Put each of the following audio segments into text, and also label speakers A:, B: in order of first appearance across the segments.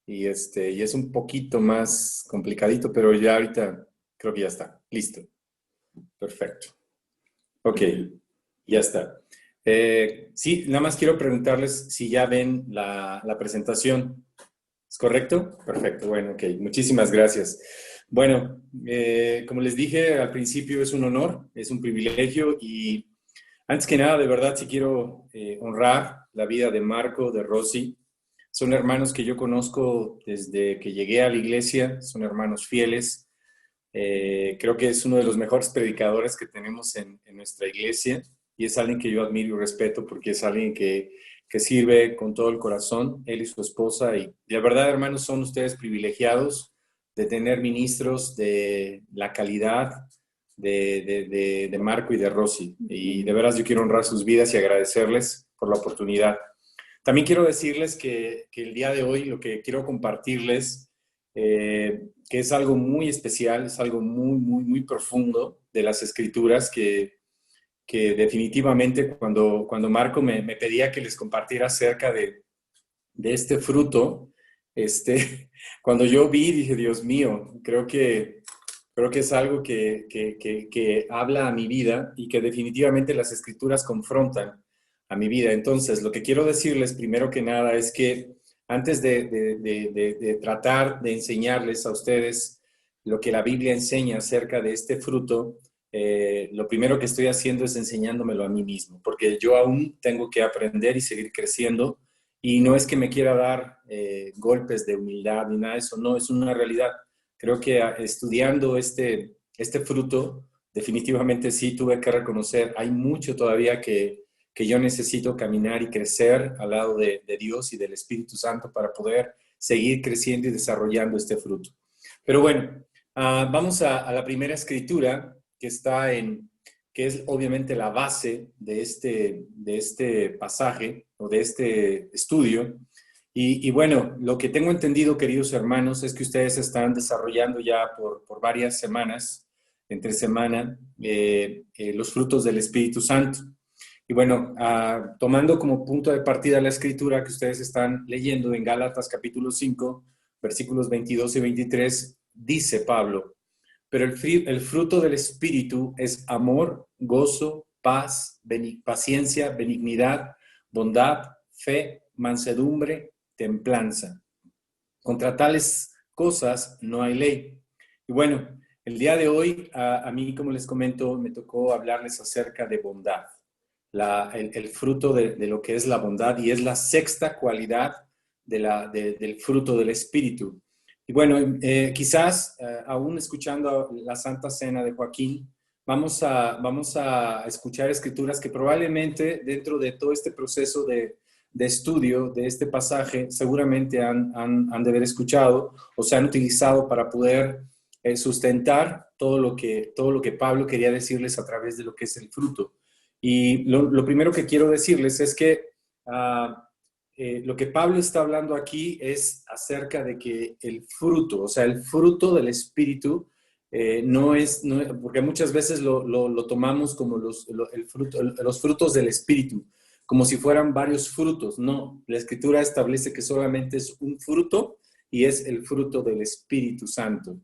A: y es un poquito más complicadito, pero ya ahorita creo que ya está. Listo. Perfecto. Ok, ya está. Sí, nada más quiero preguntarles si ya ven la presentación. ¿Es correcto? Perfecto, bueno, ok. Muchísimas gracias. Bueno, como les dije al principio, es un honor, es un privilegio y antes que nada, de verdad, sí quiero honrar la vida de Marco, de Rosy. Son hermanos que yo conozco desde que llegué a la iglesia, son hermanos fieles. Creo que es uno de los mejores predicadores que tenemos en nuestra iglesia y es alguien que yo admiro y respeto porque es alguien que sirve con todo el corazón, él y su esposa. Y de verdad, hermanos, son ustedes privilegiados de tener ministros de la calidad de Marco y de Rosy. Y de veras yo quiero honrar sus vidas y agradecerles por la oportunidad. También quiero decirles que el día de hoy lo que quiero compartirles, que es algo muy especial, es algo muy, muy, muy profundo de las escrituras que definitivamente cuando Marco me pedía que les compartiera acerca de este fruto, cuando yo vi, dije, Dios mío, creo que es algo que habla a mi vida y que definitivamente las escrituras confrontan a mi vida. Entonces, lo que quiero decirles primero que nada es que antes de tratar de enseñarles a ustedes lo que la Biblia enseña acerca de este fruto, lo primero que estoy haciendo es enseñándomelo a mí mismo, porque yo aún tengo que aprender y seguir creciendo. Y no es que me quiera dar golpes de humildad ni nada de eso, no, es una realidad. Creo que estudiando este fruto, definitivamente sí tuve que reconocer, hay mucho todavía que yo necesito caminar y crecer al lado de Dios y del Espíritu Santo para poder seguir creciendo y desarrollando este fruto. Pero bueno, vamos a la primera escritura que está que es obviamente la base de este pasaje o de este estudio. Y bueno, lo que tengo entendido, queridos hermanos, es que ustedes están desarrollando ya por varias semanas, entre semana, los frutos del Espíritu Santo. Y bueno, tomando como punto de partida la escritura que ustedes están leyendo en Gálatas capítulo 5, versículos 22 y 23, dice Pablo, pero el fruto del Espíritu es amor, gozo, paz, paciencia, benignidad, bondad, fe, mansedumbre, templanza. Contra tales cosas no hay ley. Y bueno, el día de hoy, a mí, como les comento, me tocó hablarles acerca de bondad, el fruto de lo que es la bondad y es la sexta cualidad del fruto del Espíritu. Y bueno, quizás aún escuchando la Santa Cena de Joaquín, vamos a escuchar escrituras que probablemente dentro de todo este proceso de estudio de este pasaje seguramente han de haber escuchado o se han utilizado para poder sustentar todo lo que Pablo quería decirles a través de lo que es el fruto. Y lo primero que quiero decirles es que lo que Pablo está hablando aquí es acerca de que el fruto, o sea, el fruto del Espíritu, porque muchas veces lo tomamos como los frutos del Espíritu, como si fueran varios frutos. No, la Escritura establece que solamente es un fruto y es el fruto del Espíritu Santo.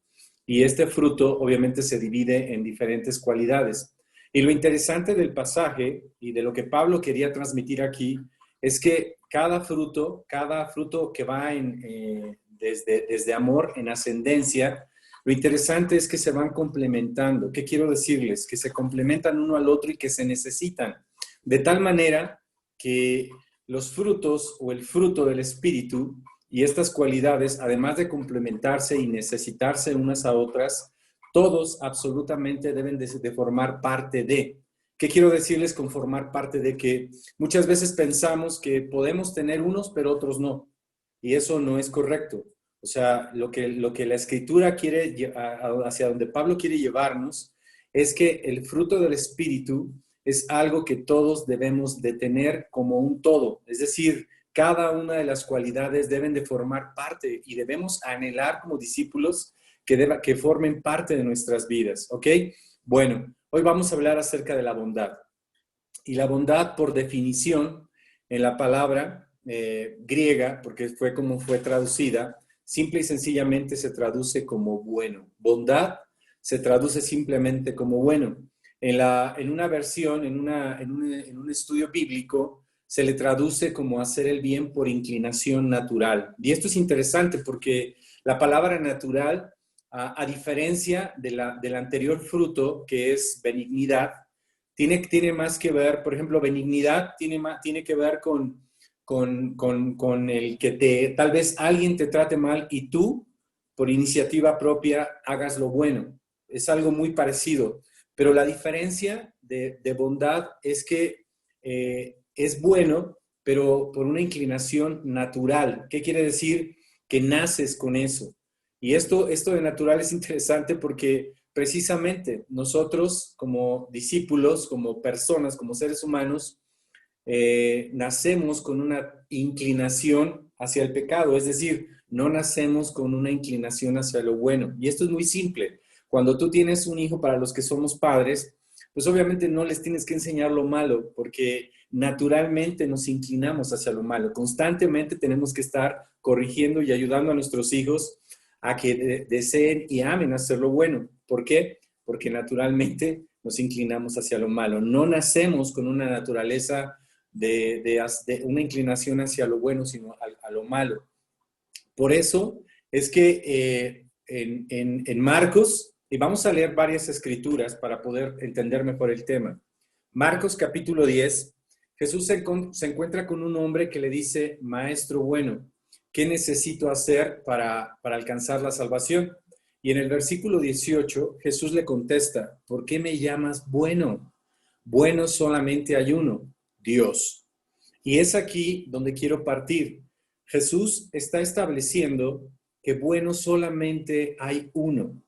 A: Y este fruto obviamente se divide en diferentes cualidades. Y lo interesante del pasaje y de lo que Pablo quería transmitir aquí es que cada fruto que va desde amor en ascendencia, lo interesante es que se van complementando. ¿Qué quiero decirles? Que se complementan uno al otro y que se necesitan. De tal manera que los frutos o el fruto del Espíritu y estas cualidades, además de complementarse y necesitarse unas a otras, todos absolutamente deben de formar parte de. ¿Qué quiero decirles con formar parte de? Que muchas veces pensamos que podemos tener unos, pero otros no. Y eso no es correcto. O sea, lo que la Escritura quiere, hacia donde Pablo quiere llevarnos, es que el fruto del Espíritu es algo que todos debemos de tener como un todo. Es decir, cada una de las cualidades deben de formar parte y debemos anhelar como discípulos que formen parte de nuestras vidas, ¿ok? Bueno, hoy vamos a hablar acerca de la bondad. Y la bondad, por definición, en la palabra griega, porque fue como fue traducida, simple y sencillamente se traduce como bueno. Bondad se traduce simplemente como bueno. En una versión, en un estudio bíblico, se le traduce como hacer el bien por inclinación natural. Y esto es interesante porque la palabra natural, a diferencia del anterior fruto, que es benignidad, tiene más que ver, por ejemplo, benignidad tiene que ver con el que tal vez alguien te trate mal y tú, por iniciativa propia, hagas lo bueno. Es algo muy parecido. Pero la diferencia de bondad es que es bueno, pero por una inclinación natural. ¿Qué quiere decir? Que naces con eso. Y esto de natural es interesante porque precisamente nosotros como discípulos, como personas, como seres humanos, nacemos con una inclinación hacia el pecado, es decir, no nacemos con una inclinación hacia lo bueno. Y esto es muy simple. Cuando tú tienes un hijo, para los que somos padres, pues obviamente no les tienes que enseñar lo malo, porque naturalmente nos inclinamos hacia lo malo. Constantemente tenemos que estar corrigiendo y ayudando a nuestros hijos a que deseen y amen hacer lo bueno. ¿Por qué? Porque naturalmente nos inclinamos hacia lo malo. No nacemos con una naturaleza de una inclinación hacia lo bueno, sino a lo malo. Por eso es que en Marcos, y vamos a leer varias escrituras para poder entender mejor el tema. Marcos capítulo 10, Jesús se encuentra con un hombre que le dice, maestro bueno, ¿qué necesito hacer para alcanzar la salvación? Y en el versículo 18, Jesús le contesta, ¿por qué me llamas bueno? Bueno solamente hay uno, Dios. Y es aquí donde quiero partir. Jesús está estableciendo que bueno solamente hay uno.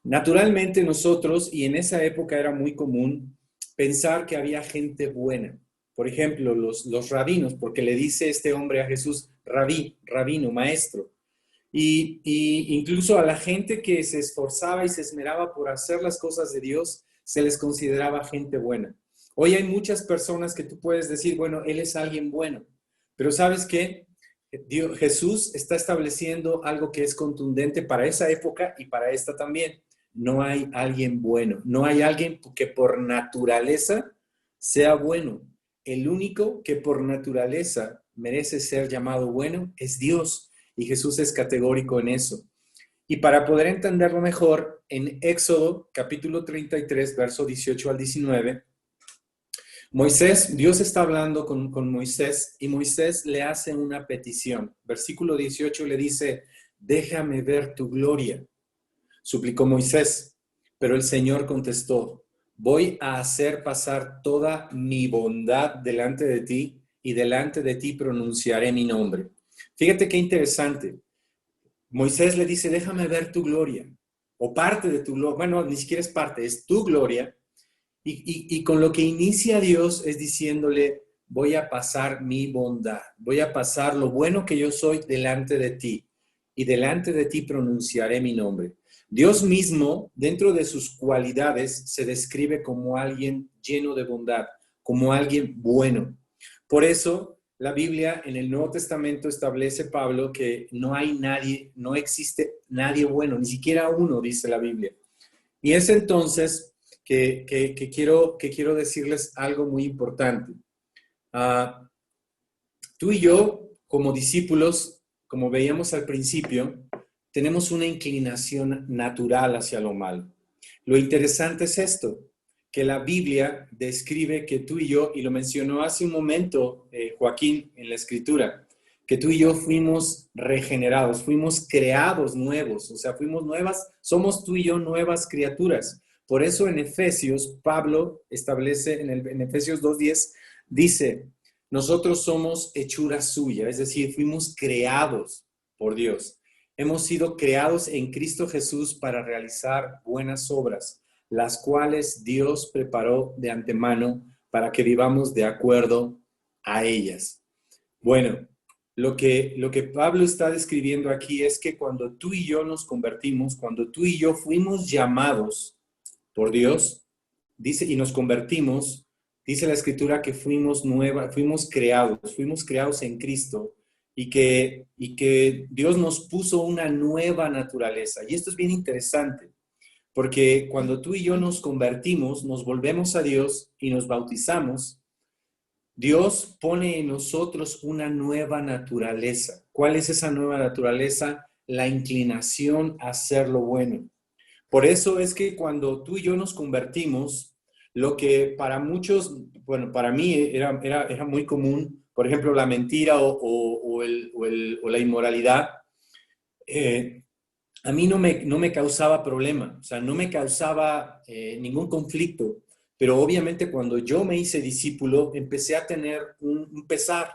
A: Naturalmente nosotros, y en esa época era muy común, pensar que había gente buena. Por ejemplo, los rabinos, porque le dice este hombre a Jesús, rabino, maestro. Y incluso a la gente que se esforzaba y se esmeraba por hacer las cosas de Dios, se les consideraba gente buena. Hoy hay muchas personas que tú puedes decir, bueno, él es alguien bueno, pero ¿sabes qué? Jesús está estableciendo algo que es contundente para esa época y para esta también. No hay alguien bueno, no hay alguien que por naturaleza sea bueno. El único que por naturaleza merece ser llamado bueno es Dios. Y Jesús es categórico en eso. Y para poder entenderlo mejor, en Éxodo capítulo 33, verso 18 al 19, Dios está hablando con Moisés y Moisés le hace una petición. Versículo 18 le dice, déjame ver tu gloria, suplicó Moisés. Pero el Señor contestó, voy a hacer pasar toda mi bondad delante de ti y delante de ti pronunciaré mi nombre. Fíjate qué interesante. Moisés le dice, déjame ver tu gloria, o parte de tu gloria. Bueno, ni siquiera es parte, es tu gloria. Y con lo que inicia Dios es diciéndole, voy a pasar mi bondad, voy a pasar lo bueno que yo soy delante de ti, y delante de ti pronunciaré mi nombre. Dios mismo, dentro de sus cualidades, se describe como alguien lleno de bondad, como alguien bueno. Por eso, la Biblia en el Nuevo Testamento establece, Pablo, que no hay nadie, no existe nadie bueno, ni siquiera uno, dice la Biblia. Y es entonces que quiero decirles algo muy importante. Uh, tú y yo, como discípulos, como veíamos al principio, tenemos una inclinación natural hacia lo malo. Lo interesante es esto, que la Biblia describe que tú y yo, y lo mencionó hace un momento Joaquín en la escritura, que tú y yo fuimos regenerados, fuimos creados nuevos, o sea, somos tú y yo nuevas criaturas. Por eso en Efesios, Pablo establece en Efesios 2:10, dice, nosotros somos hechura suya, es decir, fuimos creados por Dios. Hemos sido creados en Cristo Jesús para realizar buenas obras, las cuales Dios preparó de antemano para que vivamos de acuerdo a ellas. Bueno, lo que Pablo está describiendo aquí es que cuando tú y yo nos convertimos, cuando tú y yo fuimos llamados por Dios, dice, y nos convertimos, dice la Escritura que fuimos creados en Cristo y que Dios nos puso una nueva naturaleza. Y esto es bien interesante, porque cuando tú y yo nos convertimos, nos volvemos a Dios y nos bautizamos, Dios pone en nosotros una nueva naturaleza. ¿Cuál es esa nueva naturaleza? La inclinación a hacer lo bueno. Por eso es que cuando tú y yo nos convertimos, lo que para muchos, bueno, para mí era muy común, por ejemplo, la mentira o la inmoralidad, eh, a mí no me causaba problema, o sea, no me causaba ningún conflicto, pero obviamente cuando yo me hice discípulo, empecé a tener un pesar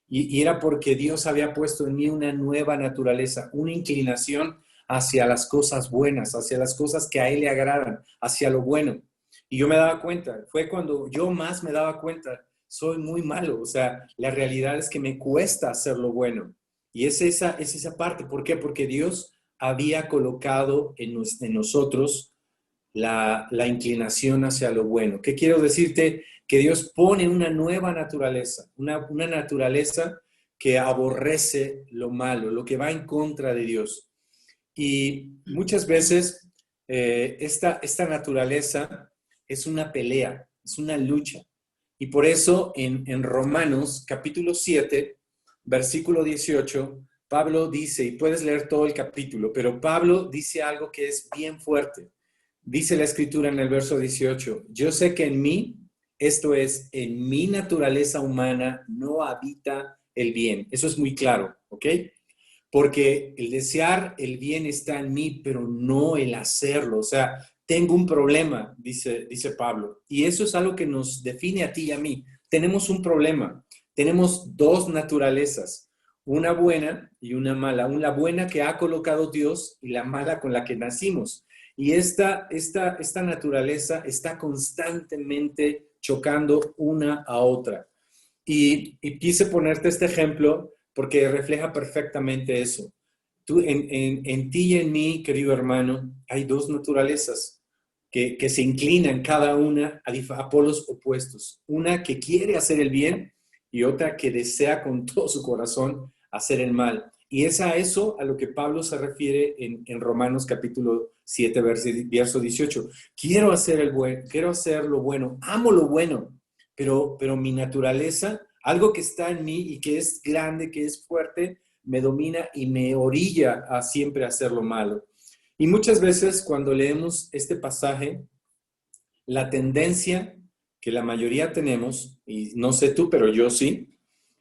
A: y era porque Dios había puesto en mí una nueva naturaleza, una inclinación hacia las cosas buenas, hacia las cosas que a Él le agradan, hacia lo bueno. Y yo me daba cuenta, fue cuando yo más me daba cuenta, soy muy malo, o sea, la realidad es que me cuesta hacer lo bueno. Y es esa parte, ¿por qué? Porque Dios había colocado en nosotros la inclinación hacia lo bueno. ¿Qué quiero decirte? Que Dios pone una nueva naturaleza, una naturaleza que aborrece lo malo, lo que va en contra de Dios. Y muchas veces esta naturaleza es una pelea, es una lucha. Y por eso en Romanos capítulo 7, versículo 18, Pablo dice, y puedes leer todo el capítulo, pero Pablo dice algo que es bien fuerte. Dice la escritura en el verso 18, yo sé que en mí, esto es, en mi naturaleza humana, no habita el bien. Eso es muy claro, ¿ok? Porque el desear el bien está en mí, pero no el hacerlo. O sea, tengo un problema, dice Pablo, y eso es algo que nos define a ti y a mí. Tenemos un problema, tenemos dos naturalezas, una buena y una mala, una buena que ha colocado Dios y la mala con la que nacimos. Y esta naturaleza está constantemente chocando una a otra. Y quise ponerte este ejemplo porque refleja perfectamente eso. Tú, en ti y en mí, querido hermano, hay dos naturalezas que se inclinan cada una a polos opuestos. Una que quiere hacer el bien y otra que desea con todo su corazón hacer el mal. Y es a eso a lo que Pablo se refiere en Romanos capítulo 7, verso 18. Quiero hacer lo bueno, amo lo bueno, pero mi naturaleza, algo que está en mí y que es grande, que es fuerte, me domina y me orilla a siempre hacer lo malo. Y muchas veces cuando leemos este pasaje, la tendencia que la mayoría tenemos, y no sé tú, pero yo sí,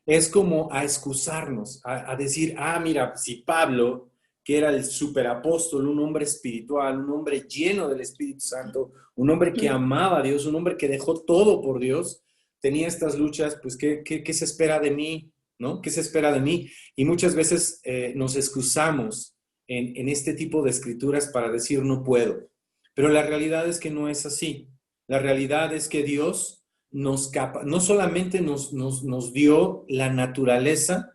A: es como a excusarnos, a decir, mira, si Pablo, que era el superapóstol, un hombre espiritual, un hombre lleno del Espíritu Santo, un hombre que amaba a Dios, un hombre que dejó todo por Dios, tenía estas luchas, pues, ¿qué se espera de mí? ¿No? ¿Qué se espera de mí? Y muchas veces nos excusamos en este tipo de escrituras para decir no puedo. Pero la realidad es que no es así. La realidad es que Dios no solamente nos dio la naturaleza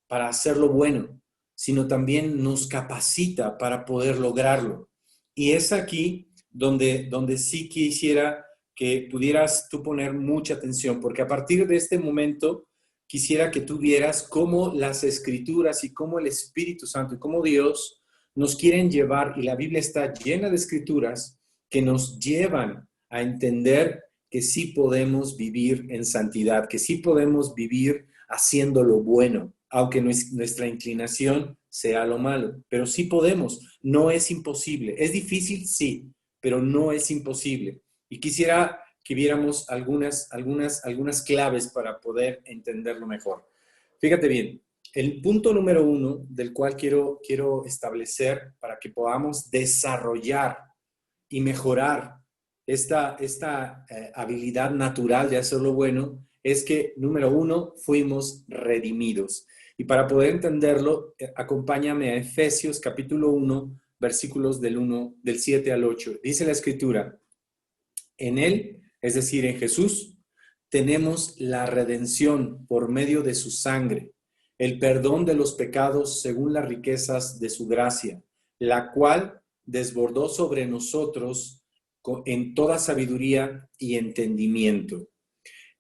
A: para hacer lo bueno, sino también nos capacita para poder lograrlo. Y es aquí donde sí quisiera que pudieras tú poner mucha atención, porque a partir de este momento quisiera que tú vieras cómo las escrituras y cómo el Espíritu Santo y cómo Dios nos quieren llevar, y la Biblia está llena de escrituras que nos llevan a entender que sí podemos vivir en santidad, que sí podemos vivir haciendo lo bueno, aunque nuestra inclinación sea lo malo, pero sí podemos, no es imposible. Es difícil, sí, pero no es imposible. Y quisiera que viéramos algunas claves para poder entenderlo mejor. Fíjate bien, el punto número 1 del cual quiero establecer para que podamos desarrollar y mejorar esta habilidad natural de hacer lo bueno es que, número 1, fuimos redimidos. Y para poder entenderlo, acompáñame a Efesios capítulo 1, versículos del 7 al 8. Dice la escritura, en Él, es decir, en Jesús, tenemos la redención por medio de su sangre, el perdón de los pecados según las riquezas de su gracia, la cual desbordó sobre nosotros en toda sabiduría y entendimiento.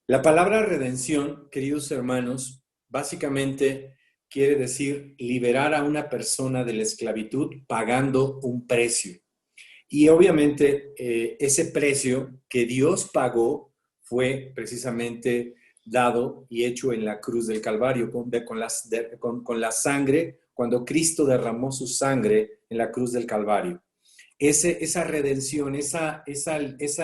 A: La palabra redención, queridos hermanos, básicamente quiere decir liberar a una persona de la esclavitud pagando un precio. Y obviamente ese precio que Dios pagó fue precisamente dado y hecho en la cruz del Calvario, con la sangre, cuando Cristo derramó su sangre en la cruz del Calvario. Esa redención, esa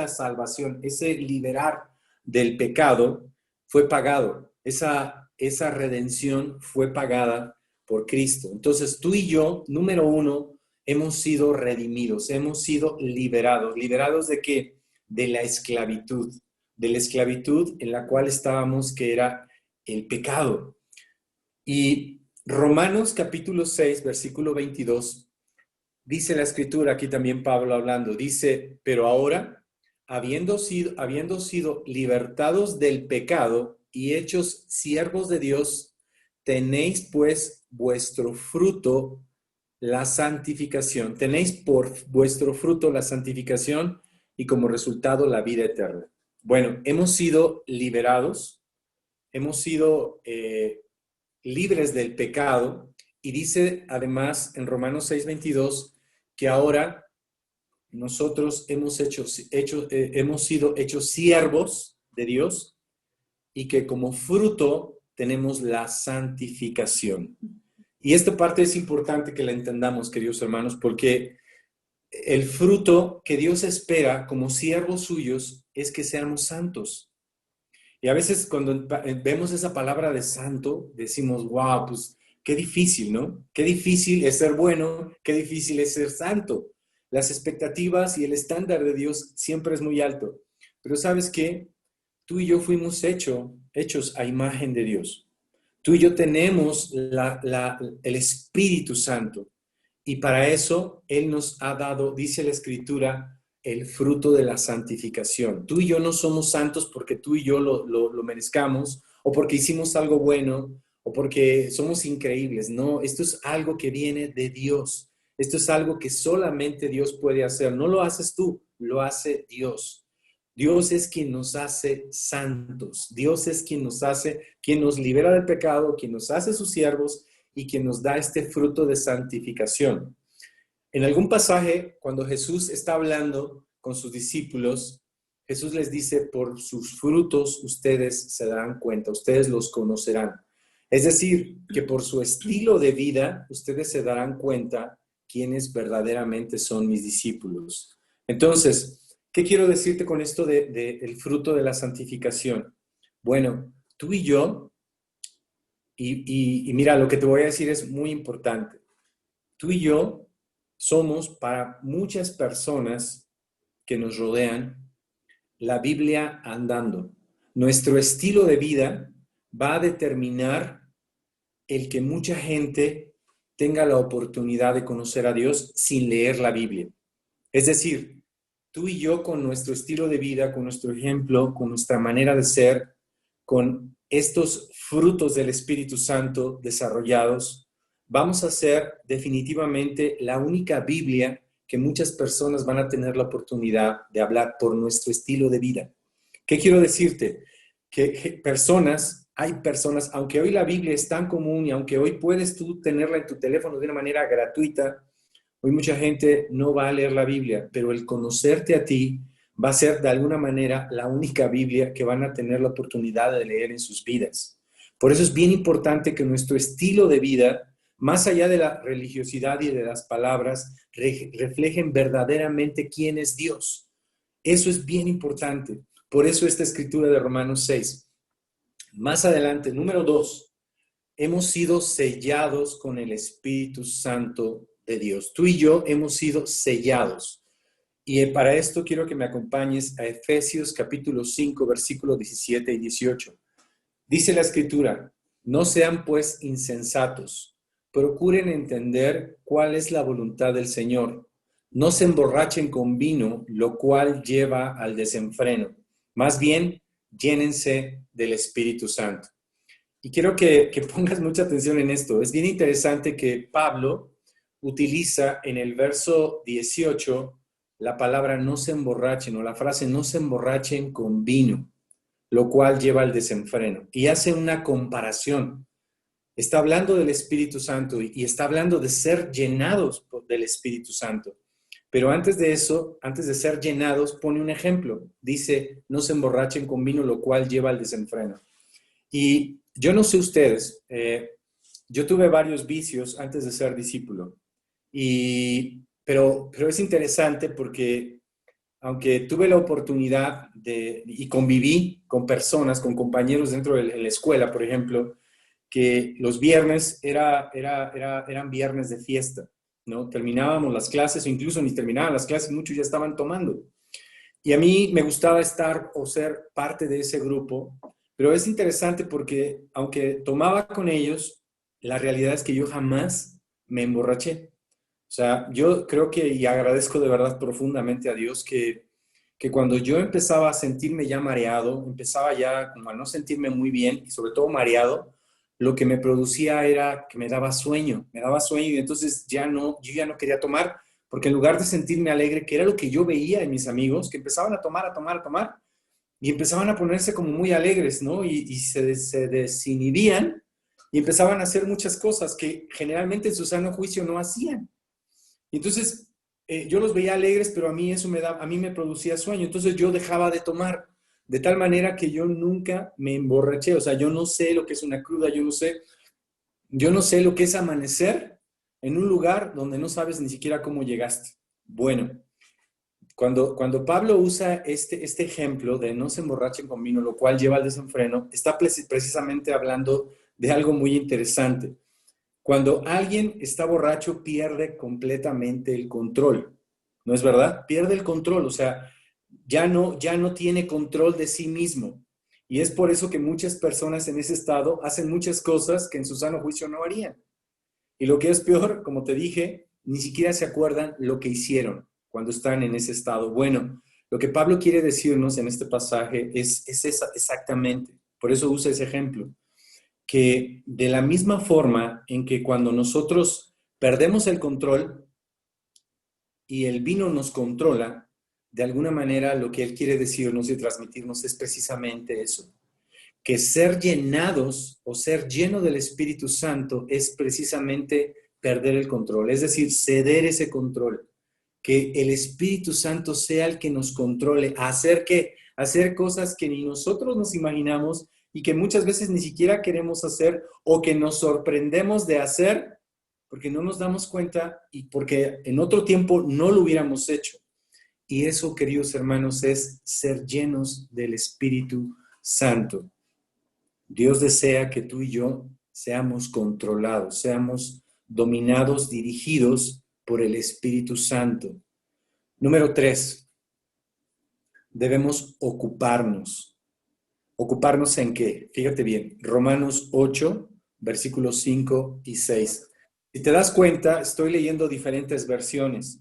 A: salvación, ese liberar del pecado fue pagado. Esa redención fue pagada por Cristo. Entonces tú y yo, número uno, hemos sido redimidos, hemos sido liberados. ¿Liberados de qué? De la esclavitud en la cual estábamos, que era el pecado. Y Romanos capítulo 6, versículo 22, dice la escritura, aquí también Pablo hablando, dice, pero ahora, habiendo sido libertados del pecado y hechos siervos de Dios, tenéis pues vuestro fruto la santificación. Tenéis por vuestro fruto la santificación y como resultado la vida eterna. Bueno, hemos sido liberados, hemos sido libres del pecado, y dice además en Romanos 6:22 que ahora nosotros hemos sido hechos siervos de Dios y que como fruto tenemos la santificación. Y esta parte es importante que la entendamos, queridos hermanos, porque el fruto que Dios espera como siervos suyos es que seamos santos. Y a veces cuando vemos esa palabra de santo, decimos, wow, pues qué difícil, ¿no? Qué difícil es ser bueno, qué difícil es ser santo. Las expectativas y el estándar de Dios siempre es muy alto. Pero ¿sabes qué? Tú y yo fuimos hechos a imagen de Dios. Tú y yo tenemos el Espíritu Santo. Y para eso Él nos ha dado, dice la Escritura, el fruto de la santificación. Tú y yo no somos santos porque tú y yo lo merezcamos, o porque hicimos algo bueno, o porque somos increíbles. No, esto es algo que viene de Dios. Esto es algo que solamente Dios puede hacer. No lo haces tú, lo hace Dios. Dios es quien nos hace santos. Dios es quien nos libera del pecado, quien nos hace sus siervos y quien nos da este fruto de santificación. En algún pasaje, cuando Jesús está hablando con sus discípulos, Jesús les dice, por sus frutos ustedes se darán cuenta, ustedes los conocerán. Es decir, que por su estilo de vida ustedes se darán cuenta quiénes verdaderamente son mis discípulos. Entonces, ¿qué quiero decirte con esto del fruto de la santificación? Bueno, tú y yo, y mira, lo que te voy a decir es muy importante. Tú y yo somos para muchas personas que nos rodean la Biblia andando. Nuestro estilo de vida va a determinar el que mucha gente tenga la oportunidad de conocer a Dios sin leer la Biblia. Es decir, tú y yo con nuestro estilo de vida, con nuestro ejemplo, con nuestra manera de ser, con estos frutos del Espíritu Santo desarrollados, vamos a ser definitivamente la única Biblia que muchas personas van a tener la oportunidad de hablar por nuestro estilo de vida. ¿Qué quiero decirte? Que hay personas, aunque hoy la Biblia es tan común y aunque hoy puedes tú tenerla en tu teléfono de una manera gratuita, hoy mucha gente no va a leer la Biblia, pero el conocerte a ti va a ser de alguna manera la única Biblia que van a tener la oportunidad de leer en sus vidas. Por eso es bien importante que nuestro estilo de vida, más allá de la religiosidad y de las palabras, reflejen verdaderamente quién es Dios. Eso es bien importante. Por eso esta escritura de Romanos 6. Más adelante, número 2, hemos sido sellados con el Espíritu Santo de Dios. Tú y yo hemos sido sellados. Y para esto quiero que me acompañes a Efesios capítulo 5, versículos 17 y 18. Dice la escritura, no sean pues insensatos, procuren entender cuál es la voluntad del Señor. No se emborrachen con vino, lo cual lleva al desenfreno. Más bien, llénense del Espíritu Santo. Y quiero que pongas mucha atención en esto. Es bien interesante que Pablo utiliza en el verso 18 la palabra no se emborrachen o la frase no se emborrachen con vino, lo cual lleva al desenfreno. Y hace una comparación. está hablando del Espíritu Santo y está hablando de ser llenados del Espíritu Santo. Pero antes de eso, antes de ser llenados, pone un ejemplo. Dice, no se emborrachen con vino, lo cual lleva al desenfreno. Y yo no sé ustedes, yo tuve varios vicios antes de ser discípulo. Pero es interesante porque aunque tuve la oportunidad y conviví con personas, con compañeros dentro de la escuela, por ejemplo, que los viernes eran viernes de fiesta, ¿no? Terminábamos las clases, o incluso ni terminaban las clases, muchos ya estaban tomando. Y a mí me gustaba estar o ser parte de ese grupo, pero es interesante porque aunque tomaba con ellos, la realidad es que yo jamás me emborraché. O sea, yo creo que, y agradezco de verdad profundamente a Dios que cuando yo empezaba a sentirme ya mareado, empezaba ya como a no sentirme muy bien y sobre todo mareado, lo que me producía era que me daba sueño y entonces yo ya no quería tomar, porque en lugar de sentirme alegre, que era lo que yo veía en mis amigos, que empezaban a tomar, y empezaban a ponerse como muy alegres, ¿no? Y se desinhibían y empezaban a hacer muchas cosas que generalmente en su sano juicio no hacían. Entonces, yo los veía alegres, pero a mí a mí me producía sueño. Entonces yo dejaba de tomar, de tal manera que yo nunca me emborraché. O sea, yo no sé lo que es una cruda, yo no sé lo que es amanecer en un lugar donde no sabes ni siquiera cómo llegaste. Bueno, cuando Pablo usa este ejemplo de no se emborrachen con vino, lo cual lleva al desenfreno, está precisamente hablando de algo muy interesante. Cuando alguien está borracho, pierde completamente el control. ¿No es verdad? Pierde el control, o sea, ya no tiene control de sí mismo. Y es por eso que muchas personas en ese estado hacen muchas cosas que en su sano juicio no harían. Y lo que es peor, como te dije, ni siquiera se acuerdan lo que hicieron cuando están en ese estado. Bueno, lo que Pablo quiere decirnos en este pasaje es exactamente, por eso usa ese ejemplo, que de la misma forma en que cuando nosotros perdemos el control y el vino nos controla, de alguna manera lo que él quiere decirnos y transmitirnos es precisamente eso, que ser llenados o ser lleno del Espíritu Santo es precisamente perder el control, es decir, ceder ese control, que el Espíritu Santo sea el que nos controle, hacer cosas que ni nosotros nos imaginamos y que muchas veces ni siquiera queremos hacer o que nos sorprendemos de hacer porque no nos damos cuenta y porque en otro tiempo no lo hubiéramos hecho. Y eso, queridos hermanos, es ser llenos del Espíritu Santo. Dios desea que tú y yo seamos controlados, seamos dominados, dirigidos por el Espíritu Santo. Número 3, debemos ocuparnos. ¿Ocuparnos en qué? Fíjate bien, Romanos 8, versículos 5 y 6. Si te das cuenta, estoy leyendo diferentes versiones,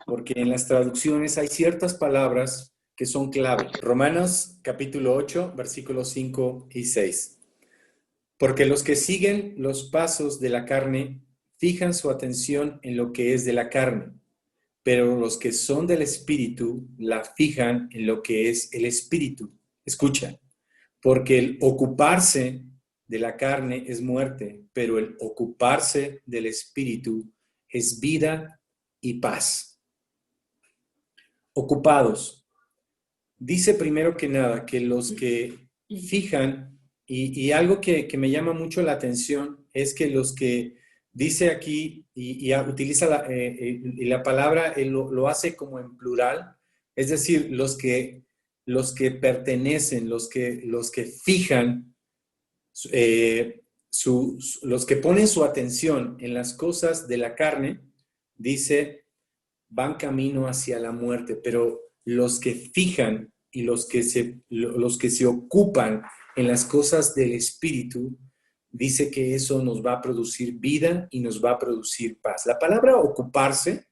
A: porque en las traducciones hay ciertas palabras que son clave. Romanos capítulo 8, versículos 5 y 6. Porque los que siguen los pasos de la carne fijan su atención en lo que es de la carne, pero los que son del Espíritu la fijan en lo que es el Espíritu. Escucha, porque el ocuparse de la carne es muerte, pero el ocuparse del Espíritu es vida y paz. Ocupados. Dice primero que nada que los que fijan, y algo que me llama mucho la atención es que los que dice aquí y utiliza la palabra, él lo hace como en plural, es decir, los que pertenecen, los que fijan, los que ponen su atención en las cosas de la carne, dice, van camino hacia la muerte, pero los que fijan y los que se ocupan en las cosas del Espíritu, dice que eso nos va a producir vida y nos va a producir paz. La palabra ocuparse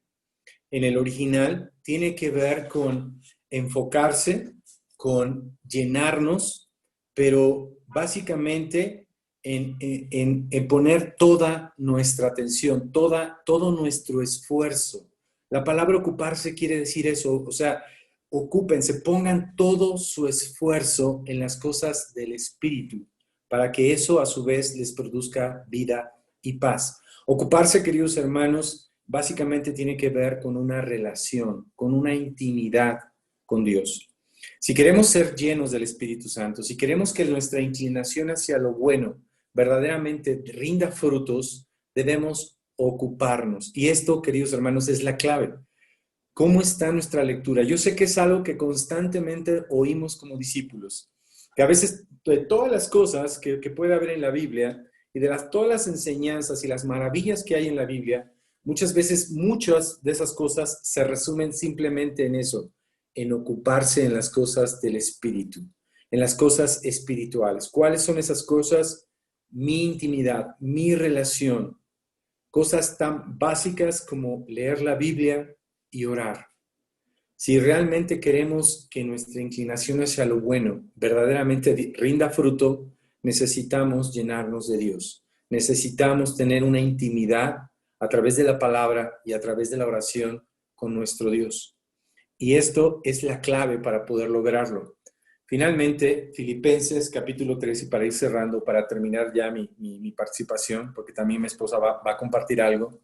A: en el original tiene que ver con enfocarse, con llenarnos, pero básicamente en poner toda nuestra atención, todo nuestro esfuerzo. La palabra ocuparse quiere decir eso, o sea, ocúpense, pongan todo su esfuerzo en las cosas del Espíritu, para que eso a su vez les produzca vida y paz. Ocuparse, queridos hermanos, básicamente tiene que ver con una relación, con una intimidad con Dios. Si queremos ser llenos del Espíritu Santo, si queremos que nuestra inclinación hacia lo bueno verdaderamente rinda frutos, debemos ocuparnos. Y esto, queridos hermanos, es la clave. ¿Cómo está nuestra lectura? Yo sé que es algo que constantemente oímos como discípulos, que a veces de todas las cosas que puede haber en la Biblia y de todas las enseñanzas y las maravillas que hay en la Biblia, muchas veces muchas de esas cosas se resumen simplemente en eso, en ocuparse en las cosas del Espíritu, en las cosas espirituales. ¿Cuáles son esas cosas? Mi intimidad, mi relación, cosas tan básicas como leer la Biblia y orar. Si realmente queremos que nuestra inclinación hacia lo bueno verdaderamente rinda fruto, necesitamos llenarnos de Dios. Necesitamos tener una intimidad a través de la palabra y a través de la oración con nuestro Dios. Y esto es la clave para poder lograrlo. Finalmente, Filipenses capítulo 3, y para ir cerrando, para terminar ya mi participación, porque también mi esposa va a compartir algo.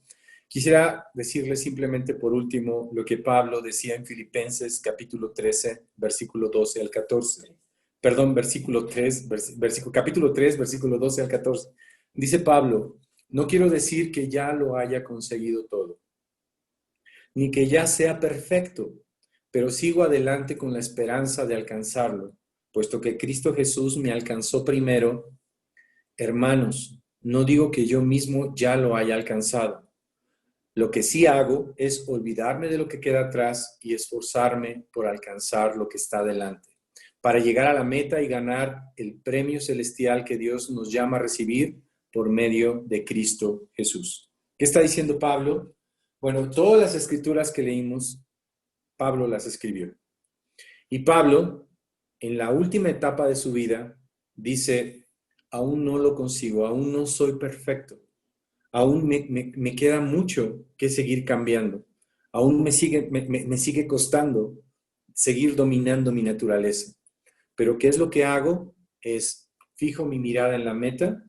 A: Quisiera decirles simplemente por último lo que Pablo decía en Filipenses capítulo 13, versículo 12 al 14. Perdón, capítulo 3, versículo 12 al 14. Dice Pablo, no quiero decir que ya lo haya conseguido todo, ni que ya sea perfecto, pero sigo adelante con la esperanza de alcanzarlo, puesto que Cristo Jesús me alcanzó primero. Hermanos, no digo que yo mismo ya lo haya alcanzado. Lo que sí hago es olvidarme de lo que queda atrás y esforzarme por alcanzar lo que está delante, para llegar a la meta y ganar el premio celestial que Dios nos llama a recibir por medio de Cristo Jesús. ¿Qué está diciendo Pablo? Bueno, todas las escrituras que leímos, Pablo las escribió. Y Pablo, en la última etapa de su vida, dice, aún no lo consigo, aún no soy perfecto. Aún me queda mucho que seguir cambiando. Aún me sigue costando seguir dominando mi naturaleza. Pero ¿qué es lo que hago? Es fijo mi mirada en la meta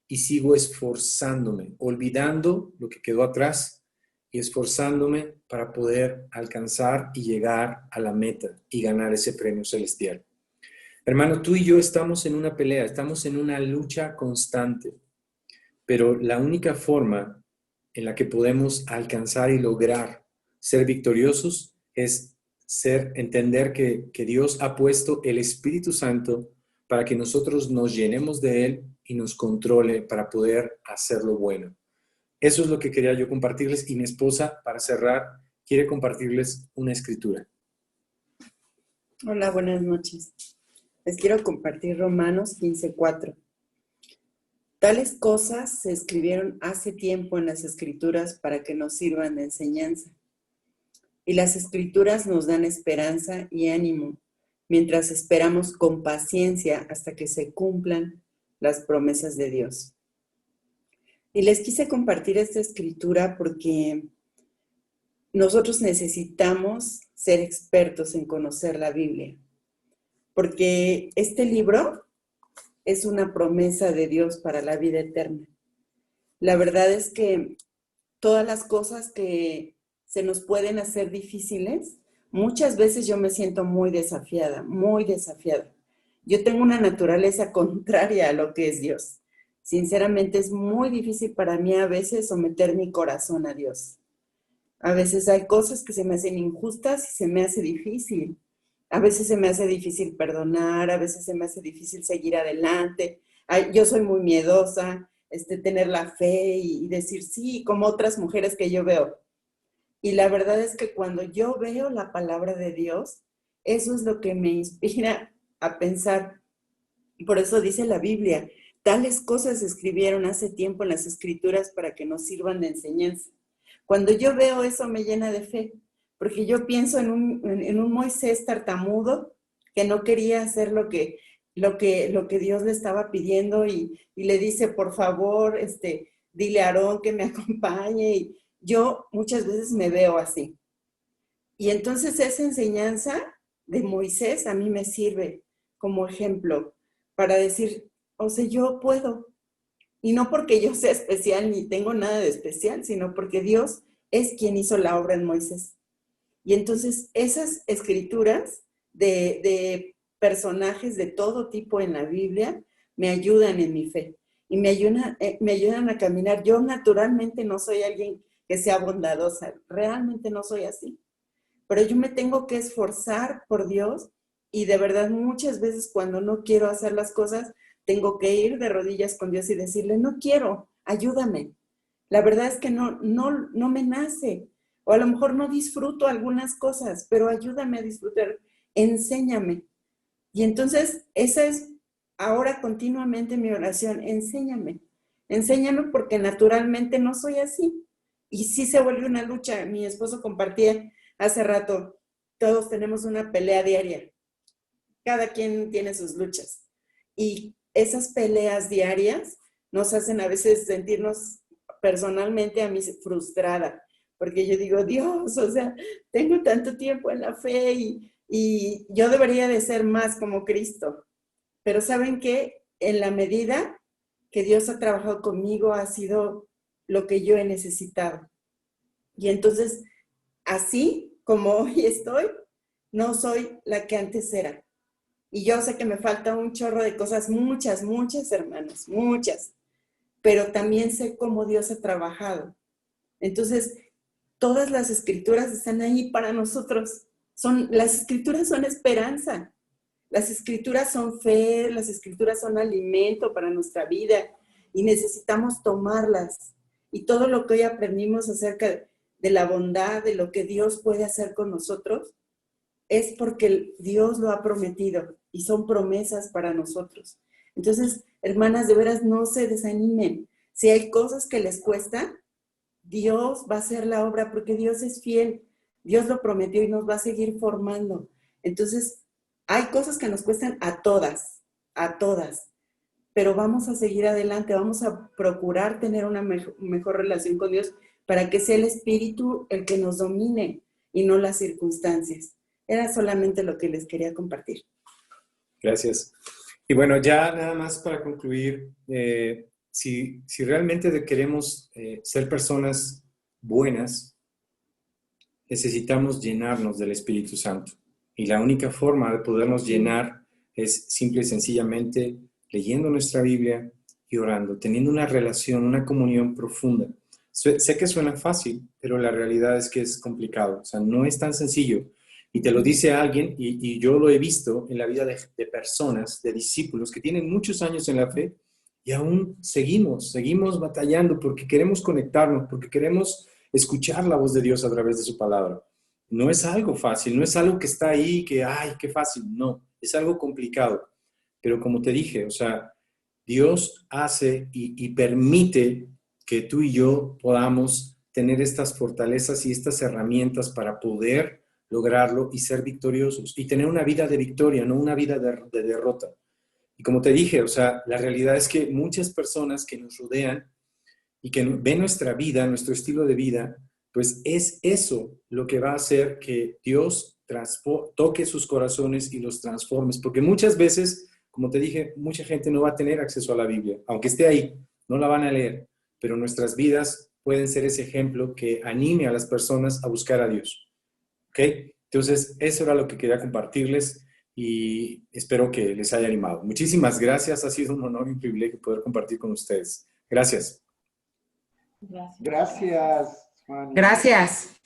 A: y sigo esforzándome, olvidando lo que quedó atrás y esforzándome para poder alcanzar y llegar a la meta y ganar ese premio celestial. Hermano, tú y yo estamos en una pelea, estamos en una lucha constante. Pero la única forma en la que podemos alcanzar y lograr ser victoriosos es entender que Dios ha puesto el Espíritu Santo para que nosotros nos llenemos de Él y nos controle para poder hacer lo bueno. Eso es lo que quería yo compartirles, y mi esposa, para cerrar, quiere compartirles una escritura.
B: Hola, buenas noches. Les quiero compartir Romanos 15:4. Tales cosas se escribieron hace tiempo en las Escrituras para que nos sirvan de enseñanza. Y las Escrituras nos dan esperanza y ánimo, mientras esperamos con paciencia hasta que se cumplan las promesas de Dios. Y les quise compartir esta escritura porque nosotros necesitamos ser expertos en conocer la Biblia, porque este libro es una promesa de Dios para la vida eterna. La verdad es que todas las cosas que se nos pueden hacer difíciles, muchas veces yo me siento muy desafiada, muy desafiada. Yo tengo una naturaleza contraria a lo que es Dios. Sinceramente es muy difícil para mí a veces someter mi corazón a Dios. A veces hay cosas que se me hacen injustas y se me hace difícil. A veces se me hace difícil perdonar, a veces se me hace difícil seguir adelante. Yo soy muy miedosa, tener la fe y decir sí, como otras mujeres que yo veo. Y la verdad es que cuando yo veo la palabra de Dios, eso es lo que me inspira a pensar. Por eso dice la Biblia, tales cosas se escribieron hace tiempo en las Escrituras para que nos sirvan de enseñanza. Cuando yo veo eso me llena de fe, porque yo pienso en un Moisés tartamudo que no quería hacer lo que Dios le estaba pidiendo y le dice, por favor, dile a Aarón que me acompañe. Y yo muchas veces me veo así. Y entonces esa enseñanza de Moisés a mí me sirve como ejemplo para decir, o sea, yo puedo. Y no porque yo sea especial ni tengo nada de especial, sino porque Dios es quien hizo la obra en Moisés. Y entonces esas escrituras de personajes de todo tipo en la Biblia me ayudan en mi fe y me ayudan a caminar. Yo naturalmente no soy alguien que sea bondadosa, realmente no soy así, pero yo me tengo que esforzar por Dios y de verdad muchas veces cuando no quiero hacer las cosas, tengo que ir de rodillas con Dios y decirle, no quiero, ayúdame. La verdad es que no me nace, o a lo mejor no disfruto algunas cosas, pero ayúdame a disfrutar, enséñame. Y entonces esa es ahora continuamente mi oración, enséñame. Enséñame porque naturalmente no soy así. Y sí se vuelve una lucha. Mi esposo compartía hace rato, todos tenemos una pelea diaria. Cada quien tiene sus luchas. Y esas peleas diarias nos hacen a veces sentirnos personalmente a mí frustrada, porque yo digo, Dios, o sea, tengo tanto tiempo en la fe y yo debería de ser más como Cristo. Pero ¿saben qué? En la medida que Dios ha trabajado conmigo ha sido lo que yo he necesitado. Y entonces, así como hoy estoy, no soy la que antes era. Y yo sé que me falta un chorro de cosas, muchas, muchas, hermanos, muchas. Pero también sé cómo Dios ha trabajado. Entonces, todas las escrituras están ahí para nosotros. Las escrituras son esperanza. Las escrituras son fe, las escrituras son alimento para nuestra vida y necesitamos tomarlas. Y todo lo que hoy aprendimos acerca de la bondad, de lo que Dios puede hacer con nosotros, es porque Dios lo ha prometido y son promesas para nosotros. Entonces, hermanas, de veras no se desanimen. Si hay cosas que les cuesta, Dios va a hacer la obra porque Dios es fiel. Dios lo prometió y nos va a seguir formando. Entonces, hay cosas que nos cuestan a todas, pero vamos a seguir adelante, vamos a procurar tener una mejor relación con Dios para que sea el Espíritu el que nos domine y no las circunstancias. Era solamente lo que les quería compartir.
A: Gracias. Y bueno, ya nada más para concluir, si realmente queremos ser personas buenas, necesitamos llenarnos del Espíritu Santo. Y la única forma de podernos llenar es simple y sencillamente leyendo nuestra Biblia y orando, teniendo una relación, una comunión profunda. Sé que suena fácil, pero la realidad es que es complicado. O sea, no es tan sencillo. Y te lo dice alguien, y yo lo he visto en la vida de personas, de discípulos que tienen muchos años en la fe y aún seguimos batallando porque queremos conectarnos, porque queremos escuchar la voz de Dios a través de su palabra. No es algo fácil, no es algo que está ahí, que, ay, qué fácil. No, es algo complicado. Pero como te dije, o sea, Dios hace y permite que tú y yo podamos tener estas fortalezas y estas herramientas para poder lograrlo y ser victoriosos y tener una vida de victoria, no una vida de derrota. Y como te dije, o sea, la realidad es que muchas personas que nos rodean y que ven nuestra vida, nuestro estilo de vida, pues es eso lo que va a hacer que Dios toque sus corazones y los transforme. Porque muchas veces, como te dije, mucha gente no va a tener acceso a la Biblia, aunque esté ahí, no la van a leer, pero nuestras vidas pueden ser ese ejemplo que anime a las personas a buscar a Dios. ¿Ok? Entonces, eso era lo que quería compartirles y espero que les haya animado. Muchísimas gracias, ha sido un honor y un privilegio poder compartir con ustedes. Gracias.
C: Gracias, Juan.
D: Gracias.